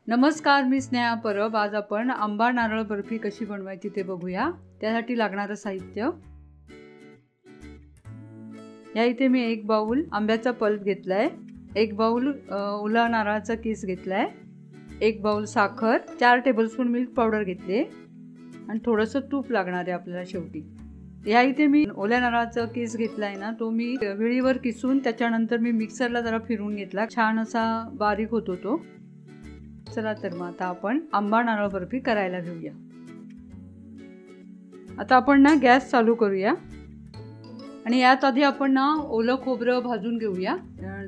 नमस्कार, मी स्नेहा परब। आज आपण आंबा नारळ बर्फी कशी बनवायची ते बघूया। त्यासाठी लागणारं साहित्य, या इथे मी 1 बाउल आंब्याचा पल्प घेतलाय, 1 बाउल ओला नारळाचा किस घेतलाय, 1 बाउल साखर, 4 टेबलस्पून मिल्क पावडर घेतले आणि थोडंसं तूप लागणार आहे आपल्याला शेवटी। या इथे मी ओल्या नारळाचा किस घेतलाय ना, तो मी विळीवर किसून त्याच्यानंतर मी मिक्सरला जरा फिरवून घेतला, छान असा बारीक होतो तो। चला तर मग आता आपण आंबा नारळ बर्फी करायला घेऊया। आता आपण ना गॅस चालू करूया आणि यात आधी आपण ना ओलं खोबरं भाजून घेऊया।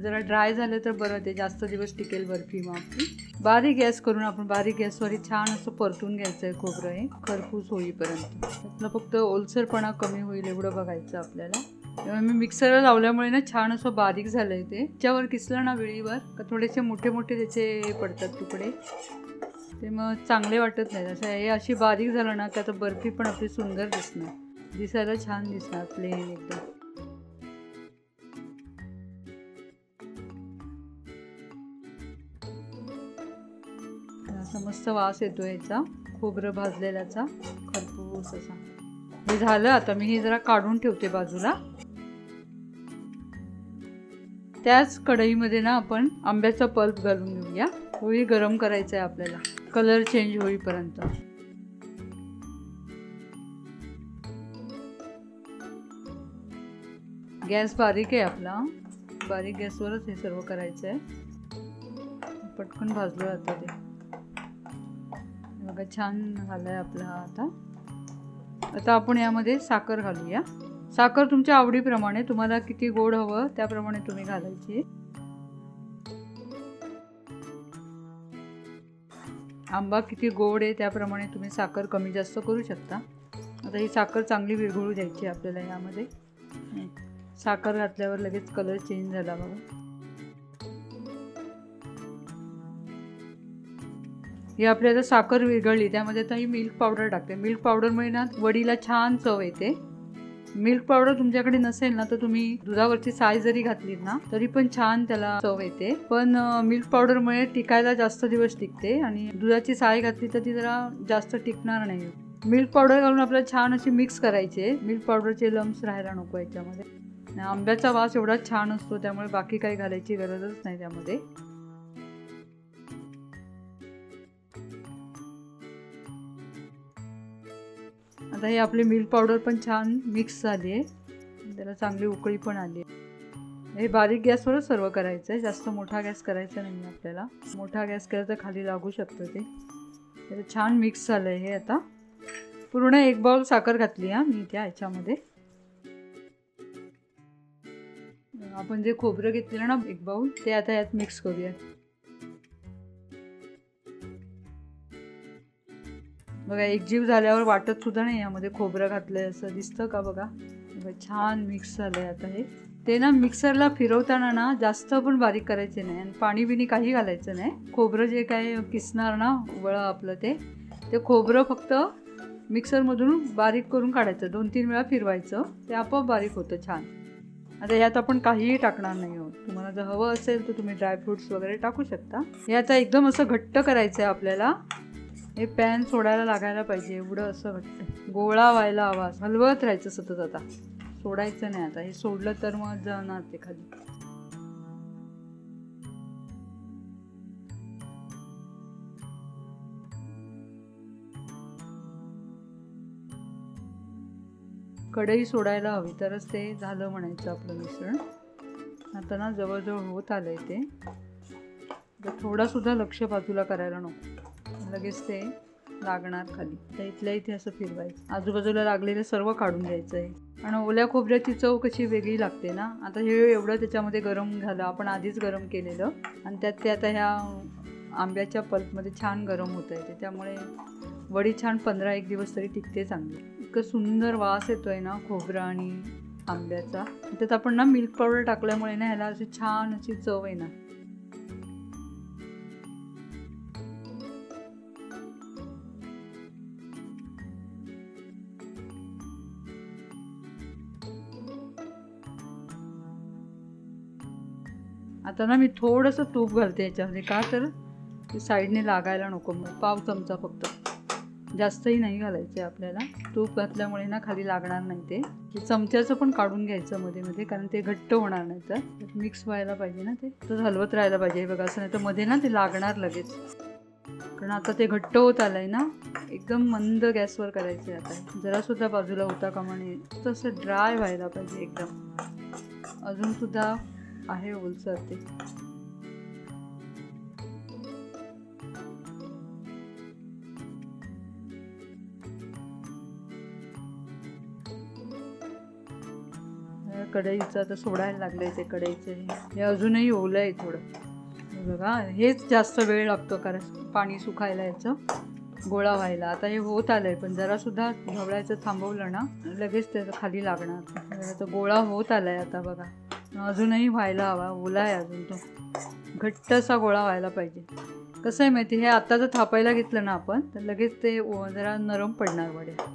जरा ड्राय झालं तर बरं, ते जास्त दिवस टिकेल बर्फी। मग आपली बारीक गॅस करून आपण बारीक गॅसवर छान असं परतून घ्यायचं आहे खोबरं, हे खरपूस होईपर्यंत। त्यातलं फक्त ओलसरपणा कमी होईल एवढं बघायचं आपल्याला। तेव्हा मी मिक्सरला लावल्यामुळे ना छान असं बारीक झालंय ते। त्याच्यावर किसलं ना वेळीवर का थोडेसे मोठे मोठे त्याचे पडतात तुकडे, ते मग चांगले वाटत नाही। असं हे अशी बारीक झालं ना का तर बर्फी पण आपली सुंदर दिसणार, दिसायला छान दिसणार, प्लेन एकदम। असा मस्त वास येतो याचा खोबरं भाजलेल्याचा, खरपूस असा। हे झालं, आता मी हे जरा काढून ठेवते बाजूला। त्याच कढईमध्ये ना आपण आंब्याचा पल्प घालून घेऊया। थोडी गरम करायचं आहे आपल्याला, कलर चेंज होईपर्यंत। गॅस बारीक आहे आपला, बारीक गॅसवरच हे सर्व करायचं आहे। पटकन भाजलं जातं ते बघा, छान झालंय आपला। आता आपण यामध्ये साखर घालूया। साखर तुमच्या आवडीप्रमाणे, तुम्हाला किती गोड हवं त्याप्रमाणे तुम्ही घालायची। आंबा किती गोड आहे त्याप्रमाणे तुम्ही साखर कमी जास्त करू शकता। आता ही साखर चांगली विरघळू द्यायची आपल्याला यामध्ये। साखर घातल्यावर लगेच कलर चेंज झाला बघा। ही आपल्याला साखर विरघळली, त्यामध्ये आता ही मिल्क पावडर टाकते। मिल्क पावडरमुळे ना वडीला छान चव येते। मिल्क पावडर तुमच्याकडे नसेल ना तर तुम्ही दुधावरची साय जरी घातली ना तरी पण छान त्याला चव येते, पण मिल्क पावडरमुळे टिकायला जास्त दिवस टिकते आणि दुधाची साय घातली तर ती जरा जास्त टिकणार नाही। मिल्क पावडर घालून आपल्याला छान अशी मिक्स करायचे, मिल्क पावडरचे लम्स राहायला नको याच्यामध्ये। आंब्याचा वास एवढा छान असतो त्यामुळे बाकी काही घालायची गरजच नाही त्यामध्ये। आता हे आपली मिल्क पावडर पण छान मिक्स झाली आहे, त्याला चांगली उकळी पण आली आहे। हे बारीक गॅसवरच सर्व करायचं आहे, जास्त मोठा गॅस करायचा नाही आपल्याला। मोठा गॅस केला तर खाली लागू शकतं ते। त्याला छान मिक्स झालं आहे हे। आता पूर्ण 1 बाउल साखर घातली आहे मी त्या ह्याच्यामध्ये। आपण जे खोबरं घेतलेलं ना 1 बाउल, ते आता यात मिक्स करूया। बघा, एकजीव झाल्यावर वाटत सुद्धा नाही यामध्ये खोबरं घातलंय असं दिसतं का बघा। छान मिक्स झालंय आता हे। ते ना मिक्सरला फिरवताना ना जास्त पण बारीक करायचे नाही आणि पाणी बिणी काही घालायचं नाही। खोबरं जे काय किसणार ना वळं आपलं, ते खोबरं फक्त मिक्सरमधून बारीक करून काढायचं, 2-3 वेळा फिरवायचं, ते आपोआप बारीक होतं छान। आता यात आपण काहीही टाकणार नाही आहोत। तुम्हाला जर हवं असेल तर तुम्ही ड्रायफ्रुट्स वगैरे टाकू शकता। हे आता एकदम असं घट्ट करायचं आहे आपल्याला। हे पॅन सोडायला लागायला पाहिजे एवढं असं घट्ट गोळा व्हायला हवा, हलवत राहायचं सतत। आता सोडायचं नाही, आता हे सोडलं तर मग जाणार ते खाली। कढई सोडायला हवी तरच ते झालं म्हणायचं आपलं मिश्रण। आता ना जवळजवळ होत आलंय ते, तर थोडा सुद्धा लक्ष बाजूला करायला नको, लगेच ते लागणार खाली। तर इथल्या इथे असं फिरवायचं, आजूबाजूला लागलेलं सर्व काढून घ्यायचं आहे। आणि ओल्या खोबऱ्याची चव कशी वेगळी लागते ना। आता हे एवढं त्याच्यामध्ये गरम झालं, आपण आधीच गरम केलेलं, आणि त्यात ते आता ह्या आंब्याच्या पल्पमध्ये छान गरम होत आहे ते, त्यामुळे वडी छान 15-1 दिवस तरी टिकते चांगली। इतकं सुंदर वास येतोय ना खोबरा आणि आंब्याचा। त्यात आपण ना मिल्क पावडर टाकल्यामुळे ना ह्याला अशी छान अशी चव येणार। आता ना मी थोडंसं तूप घालते याच्यामध्ये, का तर ते साईडने लागायला नको. मग पाव चमचा फक्त, जास्तही नाही घालायचं आपल्याला. तूप घातल्यामुळे ना खाली लागणार नाही. ते चमच्याचं पण काढून घ्यायचं मध्ये मध्ये, कारण ते घट्ट होणार नाही. तर मिक्स व्हायला पाहिजे ना, ते तर हलवत राहायला पाहिजे बघा. असं नाही तर मध्ये ना ते लागणार लगेच, कारण आता ते घट्ट होत आलंय ना. एकदम मंद गॅसवर करायचं आहे आता. जरासुद्धा बाजूला होता कामा नये. तसं ड्राय व्हायला पाहिजे एकदम. अजून सुद्धा आहे ओलसर ते. कढईचं आता सोडायला लागलंय ते कढईचं. हे अजूनही ओलं आहे थोडं बघा. हेच जास्त वेळ लागतो कारण पाणी सुकायला, याचं गोळा व्हायला. आता हे होत आलंय, पण जरासुद्धा ढवळायचं थांबवलं ना लगेच त्याचं खाली लागणार. आता गोळा होत आलाय आता बघा. अजूनही व्हायला हवा, ओला आहे अजून तो. घट्ट असा गोळा व्हायला पाहिजे. कसं आहे माहिती, हे आता जर थापायला घेतलं ना आपण तर लगेच ते जरा नरम पडणार वड्या.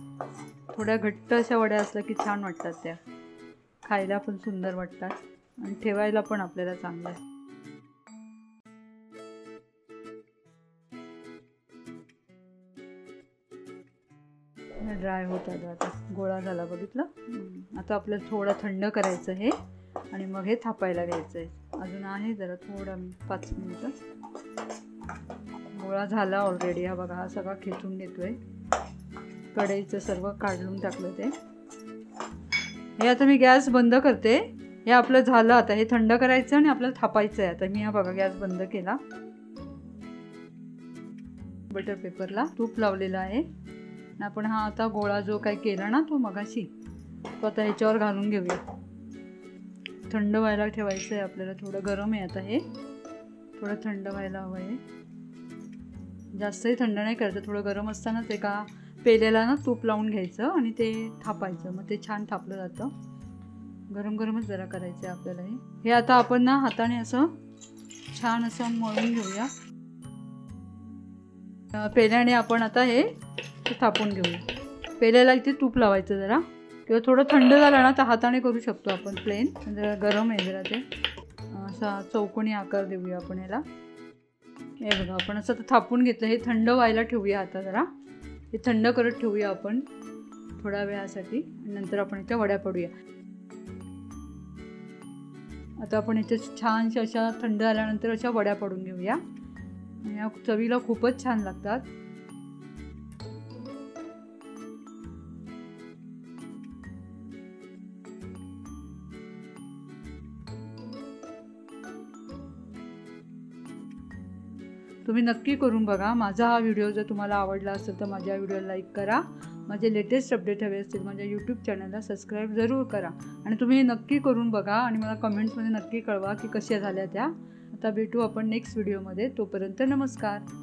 थोड्या घट्ट अशा वड्या असल्या की छान वाटतात त्या, खायला पण सुंदर वाटतात आणि ठेवायला पण आपल्याला चांगलं आहे. ड्राय होत आलं आता, गोळा झाला बघितलं. आता आपल्याला थोडं थंड करायचं हे आणि मग हे थापायला घ्यायचं आहे. अजून आहे जरा थोडं 5 मिनिटं. गोळा झाला ऑलरेडी. हा बघा, हा सगळा खेचून घेतोय. कढईचं सर्व काढून टाकलं ते. हे आता मी गॅस बंद करते. हे आपलं झालं आता. हे थंड करायचं आणि आपल्याला थापायचं आहे. आता मी हा बघा गॅस बंद केला. बटर पेपरला तूप लावलेलं आहे. आपण हा आता गोळा जो काही केला ना तो मगाशी, तो आता ह्याच्यावर घालून घेऊया. थंड व्हायला ठेवायचं आहे आपल्याला. थोडं गरम आहे आता हे, थोडं थंड व्हायला हवं आहे. जास्तही थंड नाही करायचं. थोडं गरम असतानाच एका पेल्याला ना तूप लावून घ्यायचं आणि ते थापायचं. मग ते छान थापलं जातं. गरम गरमच जरा करायचं आहे आपल्याला हे. आता आपण ना हाताने असं छान असं मळून घेऊया. पेल्याने आपण आता हे थापून घेऊया. पेल्याला इथे तूप लावायचं जरा, किंवा थोडं थंड झालं ना तर हाताने करू शकतो आपण प्लेन. जरा गरम आहे जरा ते. असा चौकोनी आकार देऊया आपण याला. हे बघा, आपण असं थापून घेतलं. हे थंड व्हायला ठेवूया आता जरा. हे थंड करत ठेवूया आपण थोड्या वेळासाठी. नंतर आपण इथे वड्या पडूया. आता आपण इथे छानशा अशा थंड झाल्यानंतर अशा वड्या पडून घेऊया. या चवीला खूपच छान लागतात. तुम्ही नक्की करून बघा. माझा हा व्हिडिओ जर तुम्हाला आवडला असेल तर माझ्या व्हिडिओला लाईक करा. माझे लेटेस्ट अपडेट हवे असतील माझ्या यूट्यूब चॅनलला सबस्क्राईब जरूर करा. आणि तुम्ही हे नक्की करून बघा आणि मला कमेंट्समध्ये नक्की कळवा की कशा झाल्या त्या. आता भेटू आपण नेक्स्ट व्हिडिओमध्ये. तोपर्यंत नमस्कार.